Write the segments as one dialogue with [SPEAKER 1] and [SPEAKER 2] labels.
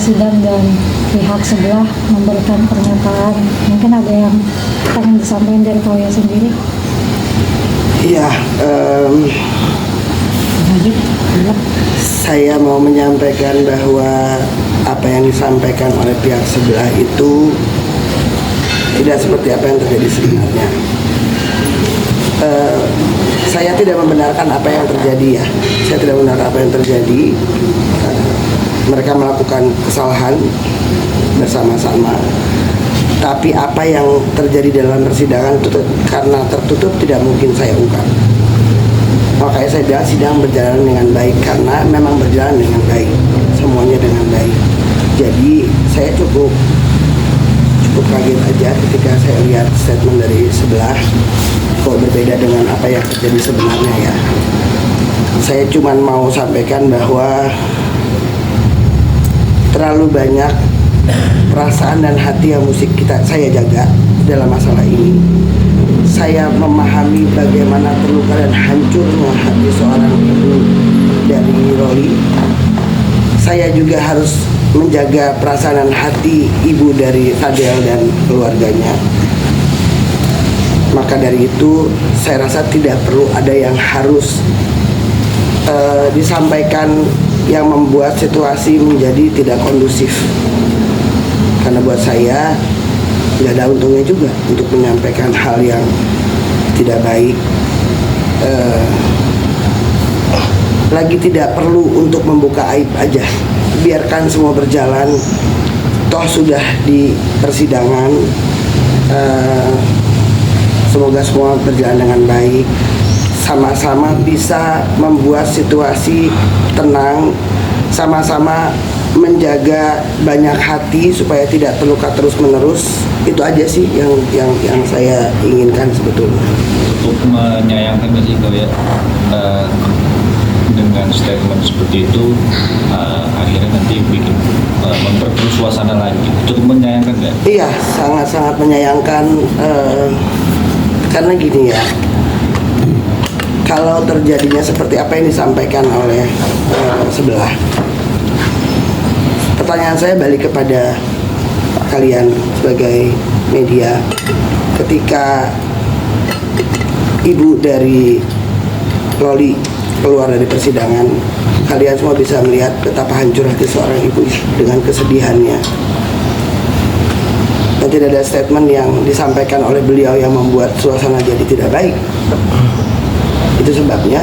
[SPEAKER 1] sidang dan pihak sebelah memberikan pernyataan. Mungkin ada yang pengen disampaikan dari Pak Buya sendiri?
[SPEAKER 2] Iya, saya mau menyampaikan bahwa apa yang disampaikan oleh pihak sebelah itu tidak seperti apa yang terjadi sebenarnya. Saya tidak membenarkan apa yang terjadi ya. Saya tidak membenarkan apa yang terjadi. Mereka melakukan kesalahan bersama-sama. Tapi apa yang terjadi dalam persidangan itu karena tertutup tidak mungkin saya ungkap. Makanya saya bilang sidang berjalan dengan baik karena memang berjalan dengan baik, semuanya dengan baik. Jadi saya cukup kaget aja ketika saya lihat statement dari sebelah kok berbeda dengan apa yang terjadi sebenarnya ya. Saya cuma mau sampaikan bahwa terlalu banyak perasaan dan hati yang saya jaga dalam masalah ini. Saya memahami bagaimana terluka dan hancurnya hati seorang ibu dari Loli. Saya juga harus menjaga perasaan dan hati ibu dari Fadel dan keluarganya. Maka dari itu saya rasa tidak perlu ada yang harus disampaikan yang membuat situasi menjadi tidak kondusif. Karena buat saya nggak ada untungnya juga untuk menyampaikan hal yang tidak baik. Lagi tidak perlu untuk membuka aib aja. Biarkan semua berjalan. Toh sudah di persidangan. Semoga semua berjalan dengan baik. Sama-sama bisa membuat situasi tenang. Sama-sama menjaga banyak hati supaya tidak terluka terus-menerus. Itu aja sih yang saya inginkan sebetulnya.
[SPEAKER 3] Untuk menyayangkan sih kalau ya dengan statement seperti itu akhirnya nanti bikin memperkeruh suasana lagi. Cukup menyayangkan nggak?
[SPEAKER 2] Iya, sangat-sangat menyayangkan karena gini ya. Kalau terjadinya seperti apa yang disampaikan oleh sebelah, pertanyaan saya balik kepada kalian sebagai media. Ketika ibu dari Loli keluar dari persidangan, kalian semua bisa melihat betapa hancur hati seorang ibu dengan kesedihannya. Dan tidak ada statement yang disampaikan oleh beliau yang membuat suasana jadi tidak baik. Itu sebabnya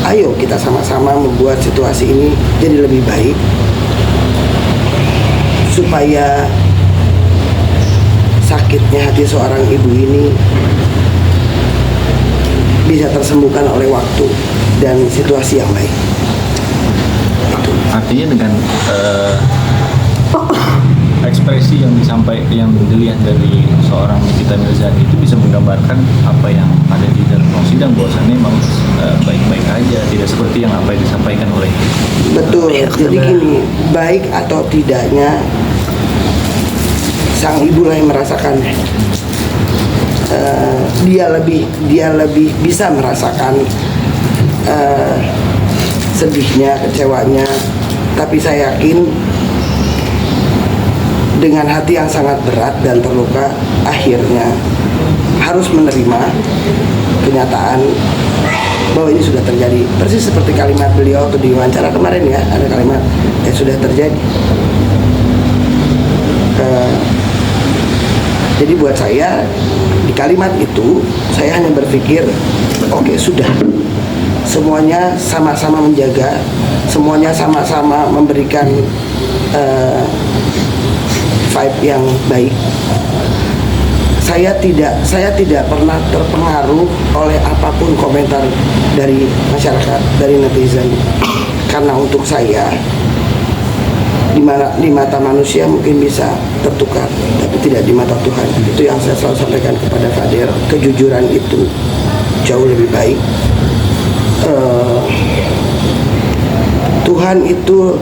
[SPEAKER 2] ayo kita sama-sama membuat situasi ini jadi lebih baik supaya sakitnya hati seorang ibu ini bisa tersembuhkan oleh waktu dan situasi yang baik. Itu.
[SPEAKER 3] Artinya dengan ekspresi yang dilihat dari seorang Nikita Mirzani itu bisa menggambarkan apa yang ada di dalam sidang, bahwasannya memang baik-baik aja, tidak seperti yang apa yang disampaikan oleh.
[SPEAKER 2] Betul. Jadi gini, baik atau tidaknya sang ibu lah yang merasakan. Dia lebih bisa merasakan sedihnya, kecewanya. Tapi saya yakin dengan hati yang sangat berat dan terluka, akhirnya harus menerima kenyataan bahwa ini sudah terjadi. Persis seperti kalimat beliau waktu di wawancara kemarin ya, ada kalimat yang sudah terjadi. Jadi buat saya di kalimat itu saya hanya berpikir oke, sudah semuanya sama-sama menjaga, semuanya sama-sama memberikan vibe yang baik. Saya tidak pernah terpengaruh oleh apapun komentar dari masyarakat, dari netizen. Karena untuk saya di mata manusia mungkin bisa tertukar, tapi tidak di mata Tuhan. Itu yang saya selalu sampaikan kepada Fadel. Kejujuran itu jauh lebih baik. Tuhan itu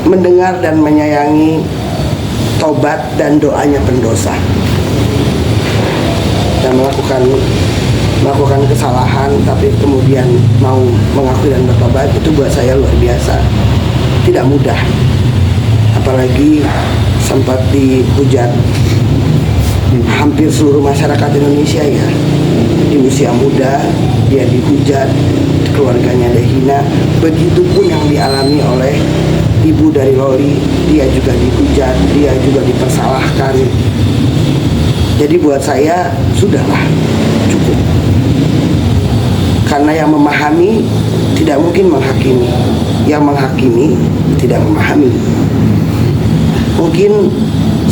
[SPEAKER 2] mendengar dan menyayangi tobat dan doanya pendosa. Dan melakukan kesalahan tapi kemudian mau mengakui dan bertobat, itu buat saya luar biasa. Tidak mudah. apalagi sempat dihujat hampir seluruh masyarakat Indonesia ya. Di usia muda dia dihujat, keluarganya dihina. Begitupun yang dialami oleh ibu dari Loli, dia juga dihujat, dia juga dipersalahkan. Jadi buat saya sudahlah, cukup. Karena yang memahami tidak mungkin menghakimi, yang menghakimi tidak memahami. Mungkin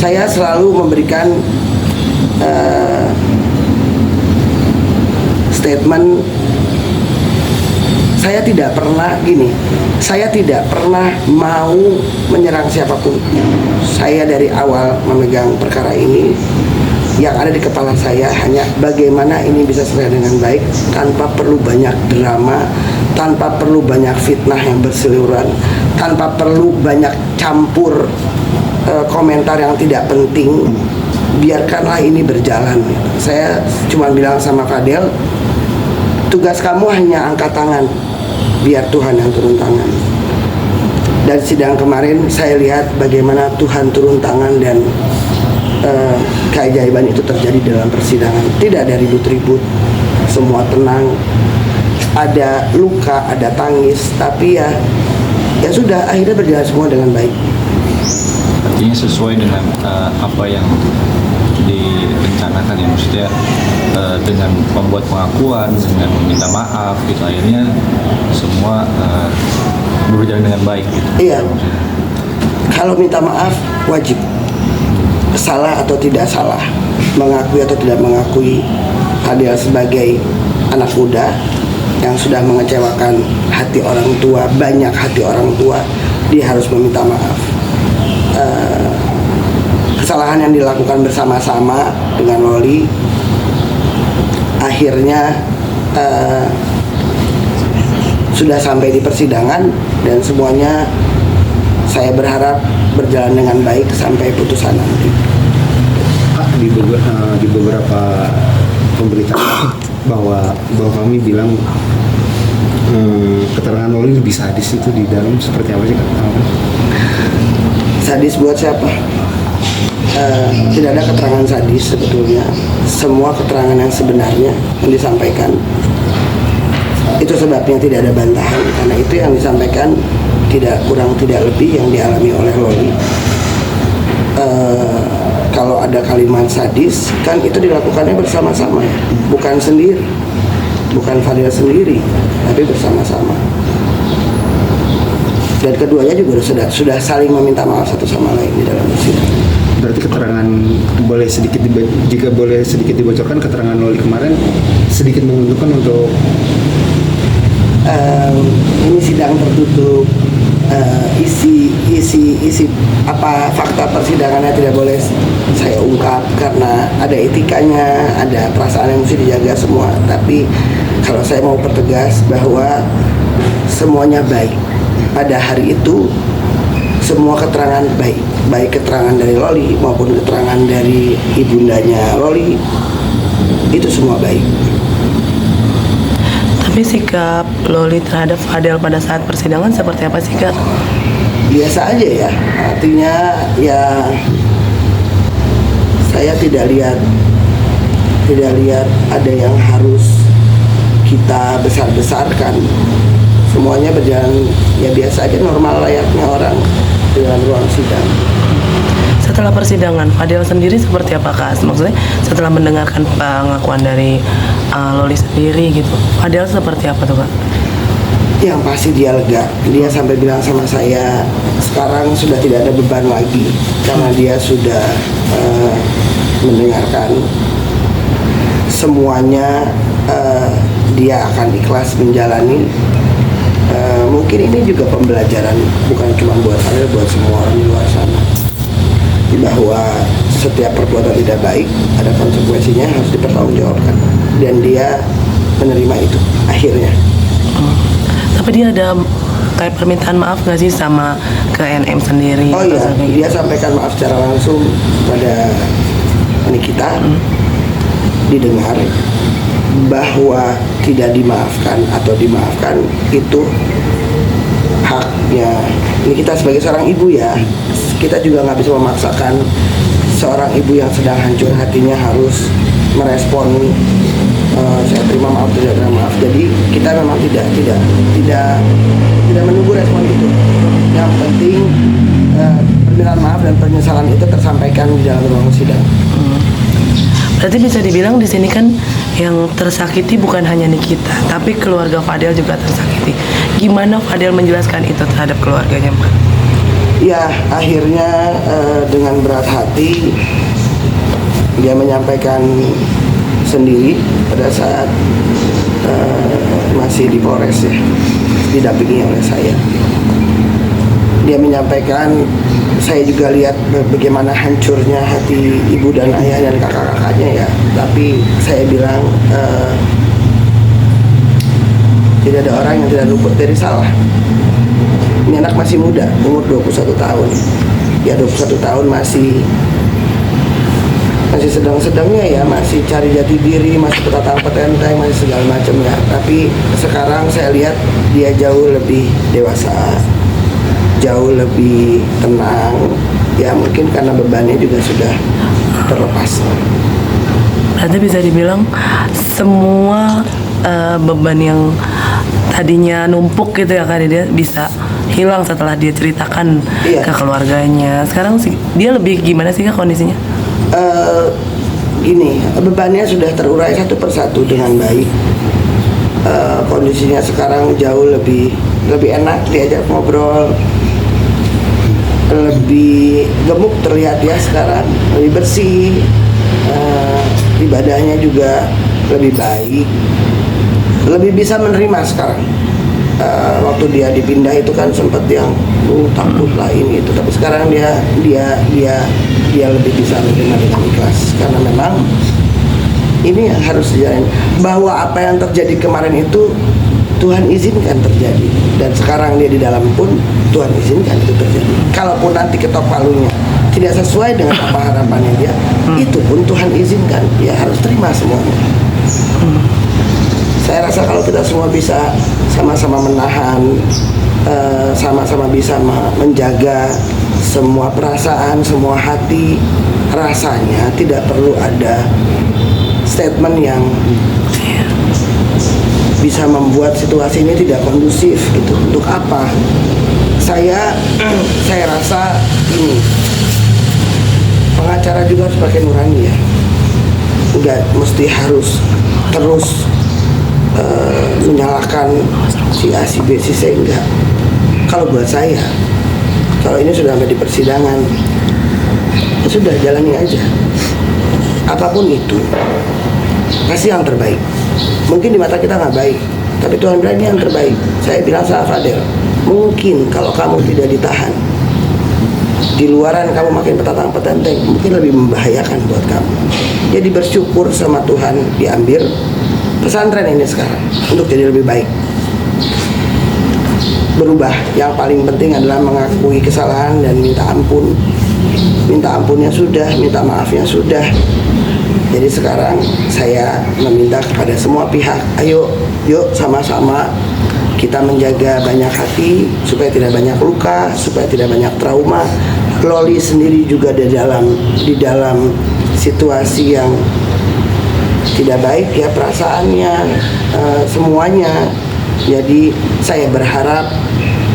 [SPEAKER 2] saya selalu memberikan statement, saya tidak pernah gini, saya tidak pernah mau menyerang siapapun. Saya dari awal memegang perkara ini, yang ada di kepala saya hanya bagaimana ini bisa selesai dengan baik, tanpa perlu banyak drama, tanpa perlu banyak fitnah yang berseliweran, tanpa perlu banyak campur komentar yang tidak penting. Biarkanlah ini berjalan. Saya cuma bilang sama Fadel, tugas kamu hanya angkat tangan, biar Tuhan yang turun tangan. Dan sidang kemarin saya lihat bagaimana Tuhan turun tangan dan keajaiban itu terjadi dalam persidangan. Tidak ada ribut-ribut, semua tenang. Ada luka, ada tangis, tapi ya sudah, akhirnya berjalan semua dengan baik.
[SPEAKER 3] Artinya sesuai dengan apa yang direncanakan ya, maksudnya dengan membuat pengakuan, dengan meminta maaf gitu, akhirnya semua berjalan dengan baik gitu.
[SPEAKER 2] Iya, kalau minta maaf wajib, salah atau tidak salah, mengakui atau tidak mengakui, Fadel sebagai anak muda yang sudah mengecewakan hati orang tua, banyak hati orang tua, dia harus meminta maaf. Kesalahan yang dilakukan bersama-sama dengan Loli akhirnya sudah sampai di persidangan, dan semuanya saya berharap berjalan dengan baik sampai putusan nanti.
[SPEAKER 4] Di beberapa pemberitaan bahwa Bang Fahmi bilang keterangan Loli lebih sadis, itu di dalam seperti apa sih?
[SPEAKER 2] Sadis buat siapa? Tidak ada keterangan sadis sebetulnya. Semua keterangan yang sebenarnya yang disampaikan. Itu sebabnya tidak ada bantahan, karena itu yang disampaikan tidak kurang tidak lebih yang dialami oleh Loli. Kalau ada kalimat sadis, kan itu dilakukannya bersama-sama ya, bukan sendiri, bukan Fadel sendiri, tapi bersama-sama. Dan keduanya juga sudah saling meminta maaf satu sama lain di dalam persidangan.
[SPEAKER 4] Berarti keterangan jika boleh sedikit dibocorkan, keterangan Loli kemarin sedikit menguntungkan untuk
[SPEAKER 2] ini sidang tertutup. Isi apa fakta persidangannya tidak boleh saya ungkap karena ada etikanya, ada perasaan yang mesti dijaga semua. Tapi kalau saya mau pertegas bahwa semuanya baik pada hari itu, semua keterangan baik, baik keterangan dari Loli maupun keterangan dari ibundanya Loli, itu semua baik.
[SPEAKER 5] Tapi sikap Loli terhadap Fadel pada saat persidangan seperti apa sih, Kak?
[SPEAKER 2] Biasa aja ya, artinya ya saya tidak lihat ada yang harus kita besar-besarkan. Semuanya berjalan ya biasa aja, normal layaknya orang di dalam ruang sidang.
[SPEAKER 5] Setelah persidangan, Fadel sendiri seperti apa, Kak? Maksudnya setelah mendengarkan pengakuan dari Loli sendiri gitu, Fadel seperti apa tuh, Kak?
[SPEAKER 2] Yang pasti dia lega. Dia sampai bilang sama saya, sekarang sudah tidak ada beban lagi karena dia sudah mendengarkan semuanya. Dia akan ikhlas menjalani. Mungkin ini juga pembelajaran, bukan cuma buat saya, buat semua orang di luar sana, bahwa setiap perbuatan tidak baik ada konsekuensinya, harus dipertanggungjawabkan, dan dia menerima itu akhirnya.
[SPEAKER 5] Tapi dia ada kayak permintaan maaf nggak sih sama ke NM sendiri?
[SPEAKER 2] Oh iya, dia sampaikan maaf secara langsung pada Nikita, didengar bahwa tidak dimaafkan atau dimaafkan itu haknya Nikita sebagai seorang ibu ya, kita juga nggak bisa memaksakan seorang ibu yang sedang hancur hatinya harus merespon saya terima maaf, tidak terima maaf. Jadi kita memang tidak menunggu respon itu. Yang penting permintaan maaf dan penyesalan itu tersampaikan di dalam ruang sidang.
[SPEAKER 5] Berarti bisa dibilang di sini kan yang tersakiti bukan hanya Nikita, tapi keluarga Fadel juga tersakiti. Gimana Fadel menjelaskan itu terhadap keluarganya, Mbak?
[SPEAKER 2] Ya, akhirnya dengan berat hati dia menyampaikan sendiri pada saat masih di Polres ya, didampingi oleh saya. Dia menyampaikan, saya juga lihat bagaimana hancurnya hati ibu dan ayah dan kakak-kakaknya ya. Tapi saya bilang tidak ada orang yang tidak luput dari salah. Ini anak masih muda, umur 21 tahun. Ya 21 tahun masih sedang-sedangnya ya, masih cari jati diri, masih petantang petenteng, masih segala macam ya. Tapi sekarang saya lihat dia jauh lebih dewasa, jauh lebih tenang. Ya mungkin karena bebannya juga sudah terlepas.
[SPEAKER 5] Berarti bisa dibilang semua beban yang tadinya numpuk gitu ya kan, dia bisa hilang setelah dia ceritakan
[SPEAKER 2] Iya.
[SPEAKER 5] ke keluarganya. Sekarang sih dia lebih gimana sih Kak kondisinya?
[SPEAKER 2] Gini, bebannya sudah terurai satu persatu dengan baik. Kondisinya sekarang jauh lebih enak diajak ngobrol, lebih gemuk terlihat ya sekarang, lebih bersih, ibadahnya juga lebih baik, lebih bisa menerima sekarang. Waktu dia dipindah itu kan sempat yang takut lah ini itu, tapi sekarang dia lebih bisa menerima dengan ikhlas karena memang ini yang harus dijalani, bahwa apa yang terjadi kemarin itu Tuhan izinkan terjadi, dan sekarang dia di dalam pun Tuhan izinkan itu terjadi. Kalaupun nanti ketok palunya tidak sesuai dengan apa harapannya dia, itu pun Tuhan izinkan, dia harus terima semuanya. Saya rasa kalau kita semua bisa sama-sama menahan, sama-sama bisa menjaga semua perasaan, semua hati, rasanya tidak perlu ada statement yang bisa membuat situasi ini tidak kondusif gitu. Untuk apa? Saya rasa ini pengacara juga harus pakai nurani ya. Enggak mesti harus terus menyalahkan si A, si B, si C, enggak. Kalau buat saya, kalau ini sudah sampai di persidangan, ya sudah jalani aja. Apapun itu, kasih yang terbaik. Mungkin di mata kita nggak baik, tapi Tuhan bilang ini yang terbaik. Saya bilang sama Fadel, mungkin kalau kamu tidak ditahan, di luaran kamu makin petantang petenteng, mungkin lebih membahayakan buat kamu. Jadi bersyukur sama Tuhan diambil pesantren ini sekarang untuk jadi lebih baik, berubah. Yang paling penting adalah mengakui kesalahan dan minta ampun. Minta ampunnya sudah, minta maafnya sudah. Jadi sekarang saya meminta kepada semua pihak, ayo yuk sama-sama kita menjaga banyak hati supaya tidak banyak luka, supaya tidak banyak trauma. Loli sendiri juga di dalam situasi yang tidak baik ya, perasaannya, semuanya. Jadi saya berharap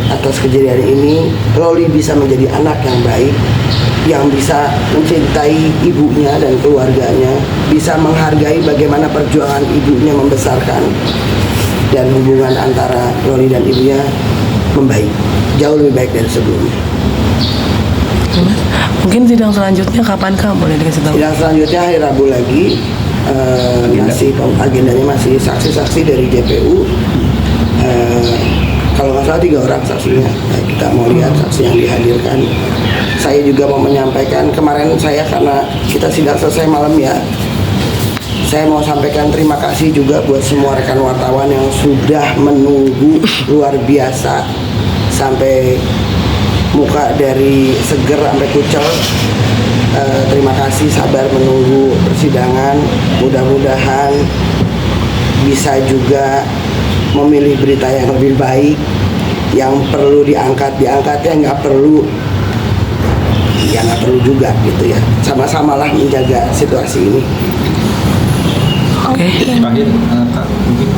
[SPEAKER 2] atas kejadian ini Loli bisa menjadi anak yang baik, yang bisa mencintai ibunya dan keluarganya, bisa menghargai bagaimana perjuangan ibunya membesarkan, dan hubungan antara Loli dan ibunya membaik, jauh lebih baik dari sebelumnya.
[SPEAKER 5] Mungkin sidang selanjutnya kapan Kak? Boleh dikasih tahu?
[SPEAKER 2] Sidang selanjutnya hari Rabu lagi. Masih agendanya masih saksi-saksi dari JPU. Kalau nggak salah 3 orang saksinya. Kita mau lihat saksi yang dihadirkan. Saya juga mau menyampaikan, kemarin saya karena kita sidang selesai malam ya, saya mau sampaikan terima kasih juga buat semua rekan wartawan yang sudah menunggu luar biasa, sampai muka dari seger sampai kucel. Terima kasih sabar menunggu persidangan. Mudah-mudahan bisa juga memilih berita yang lebih baik, yang perlu diangkat, yang nggak perlu ya nggak perlu juga gitu ya, sama-samalah menjaga situasi ini.
[SPEAKER 5] Oke.
[SPEAKER 3] Terakhir, Kak, mungkin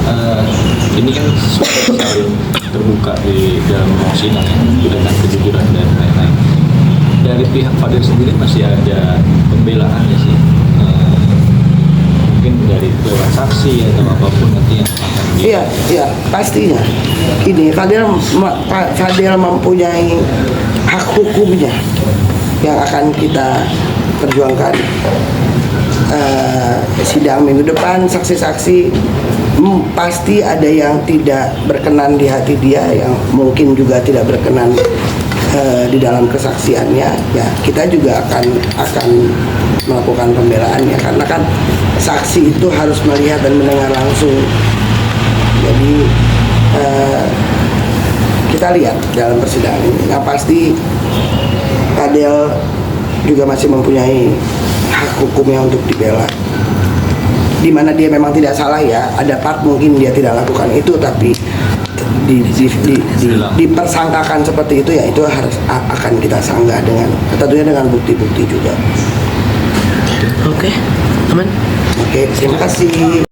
[SPEAKER 3] ini kan sudah selalu terbuka di dalam ruang sidang ya, dengan kejujuran dan lain-lain. Dari pihak Fadil sendiri masih ada pembelaan ya sih? Mungkin dari lewat saksi atau apapun nanti yang akan
[SPEAKER 2] Iya, pastinya. Ini Fadil mempunyai hak hukumnya yang akan kita perjuangkan. Sidang minggu depan, saksi-saksi pasti ada yang tidak berkenan di hati dia, yang mungkin juga tidak berkenan di dalam kesaksiannya. Ya, kita juga akan melakukan pembelaannya, karena kan saksi itu harus melihat dan mendengar langsung. Jadi kita lihat dalam persidangan ini. Yang pasti Fadil juga masih mempunyai hak hukumnya untuk dibela. Di mana dia memang tidak salah ya, ada part mungkin dia tidak lakukan itu, tapi dipersangkakan seperti itu ya, itu harus akan kita sanggah dengan tentunya dengan bukti-bukti juga.
[SPEAKER 5] Oke, aman.
[SPEAKER 2] Oke, terima kasih.